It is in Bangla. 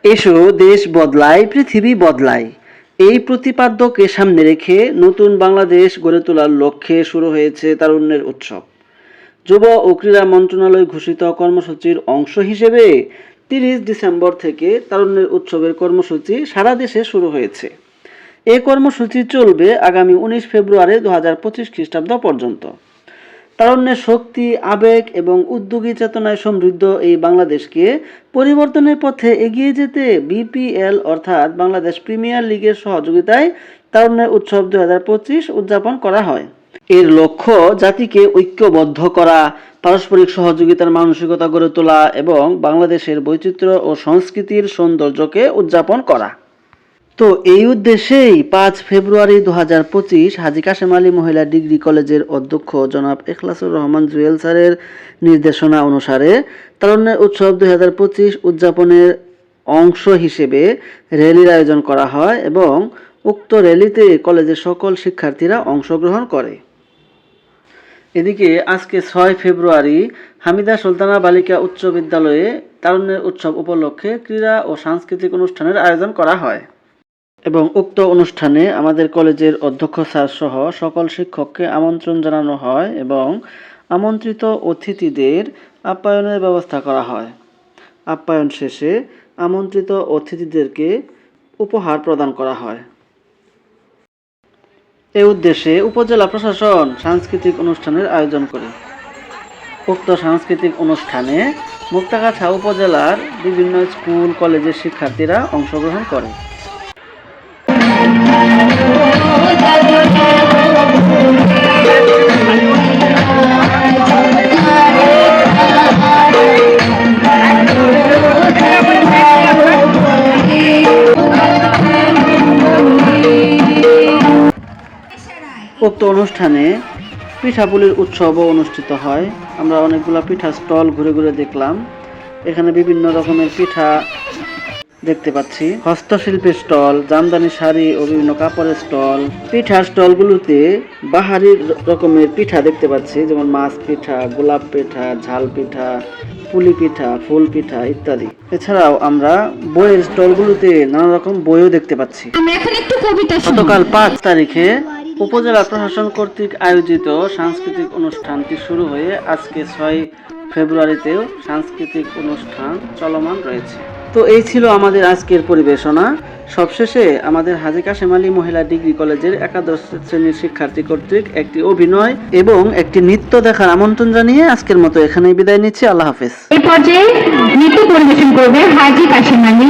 এসো দেশ বদলায় পৃথিবী বদলায়, এই প্রতিপাদ্যকে সামনে রেখে নতুন বাংলাদেশ গড়ে তোলার লক্ষ্যে শুরু হয়েছে তারুণ্যের উৎসব। যুব ও ক্রীড়া মন্ত্রণালয় ঘোষিত কর্মসূচির অংশ হিসেবে 30 ডিসেম্বর থেকে তারুণ্যের উৎসবের কর্মসূচি সারা দেশে শুরু হয়েছে। এই কর্মসূচি চলবে আগামী 19 ফেব্রুয়ারি 2025 খ্রিস্টাব্দ পর্যন্ত। তারুণ্যের শক্তি, আবেগ এবং উদ্যোগী চেতনায় সমৃদ্ধ এই বাংলাদেশকে পরিবর্তনের পথে এগিয়ে যেতে বিপিএল অর্থাৎ বাংলাদেশ প্রিমিয়ার লিগের সহযোগিতায় তারুণ্যের উৎসব 2025 উদযাপন করা হয়। এর লক্ষ্য জাতিকে ঐক্যবদ্ধ করা, পারস্পরিক সহযোগিতার মানসিকতা গড়ে তোলা এবং বাংলাদেশের বৈচিত্র্য ও সংস্কৃতির সৌন্দর্যকে উদযাপন করা। তো এই উদ্দেশ্যেই 5 ফেব্রুয়ারি 2025 হাজী কাশেম আলী মহিলা ডিগ্রি কলেজের অধ্যক্ষ জনাব এখলাসুর রহমান জুয়েল স্যারের নির্দেশনা অনুসারে তারুণ্যের উৎসব 2025 উদযাপনের অংশ হিসেবে র্যালির আয়োজন করা হয় এবং উক্ত র্যালিতে কলেজের সকল শিক্ষার্থীরা অংশগ্রহণ করে। এদিকে আজকে 6 ফেব্রুয়ারি হামিদা সুলতানা বালিকা উচ্চ বিদ্যালয়ে তারুণ্যের উৎসব উপলক্ষে ক্রীড়া ও সাংস্কৃতিক অনুষ্ঠানের আয়োজন করা হয় এবং উক্ত অনুষ্ঠানে আমাদের কলেজের অধ্যক্ষ স্যার সহ সকল শিক্ষককে আমন্ত্রণ জানানো হয় এবং আমন্ত্রিত অতিথিদের আপ্যায়নের ব্যবস্থা করা হয়। আপ্যায়ন শেষে আমন্ত্রিত অতিথিদেরকে উপহার প্রদান করা হয়। এ উদ্দেশ্যে উপজেলা প্রশাসন সাংস্কৃতিক অনুষ্ঠানের আয়োজন করে। উক্ত সাংস্কৃতিক অনুষ্ঠানে মুক্তাগাছা উপজেলার বিভিন্ন স্কুল কলেজের শিক্ষার্থীরা অংশগ্রহণ করে। উক্ত অনুষ্ঠানে পিঠাপুলির উৎসবও অনুষ্ঠিত হয়। আমরা অনেকগুলো পিঠা স্টল ঘুরে ঘুরে দেখলাম। এখানে বিভিন্ন রকমের পিঠা দেখতে পাচ্ছি, হস্তশিল্পের স্টল, জামদানি শাড়ি ও বিভিন্ন কাপড়ের স্টল। পিঠার স্টলগুলোতে বাহারি রকমের পিঠা দেখতে পাচ্ছি, যেমন মাছ পিঠা, গোলাপ পিঠা, ঝাল পিঠা, পুলি পিঠা, ফুল পিঠা ইত্যাদি। এছাড়াও আমরা বইয়ের স্টলগুলোতে নানা রকম বইও দেখতে পাচ্ছি। গতকাল 5 তারিখে উপজেলা প্রশাসন কর্তৃক আয়োজিত সাংস্কৃতিক অনুষ্ঠানটি শুরু হয়ে আজকে 6 ফেব্রুয়ারিতেও সাংস্কৃতিক অনুষ্ঠান চলমান রয়েছে। তো এই ছিল আমাদের আজকের পরিবেশনা। সবশেষে আমাদের হাজী কাশেম আলী মহিলা ডিগ্রি কলেজের একাদশ শ্রেণীর শিক্ষার্থী কর্তৃক একটি অভিনয় এবং একটি নৃত্য দেখার আমন্ত্রণ জানিয়ে আজকের মতো এখানেই বিদায় নিচ্ছি। আল্লাহ হাফেজ। এই পর্যায়ে নৃত্য পরিবেশন করবে হাজী কাশেম আলী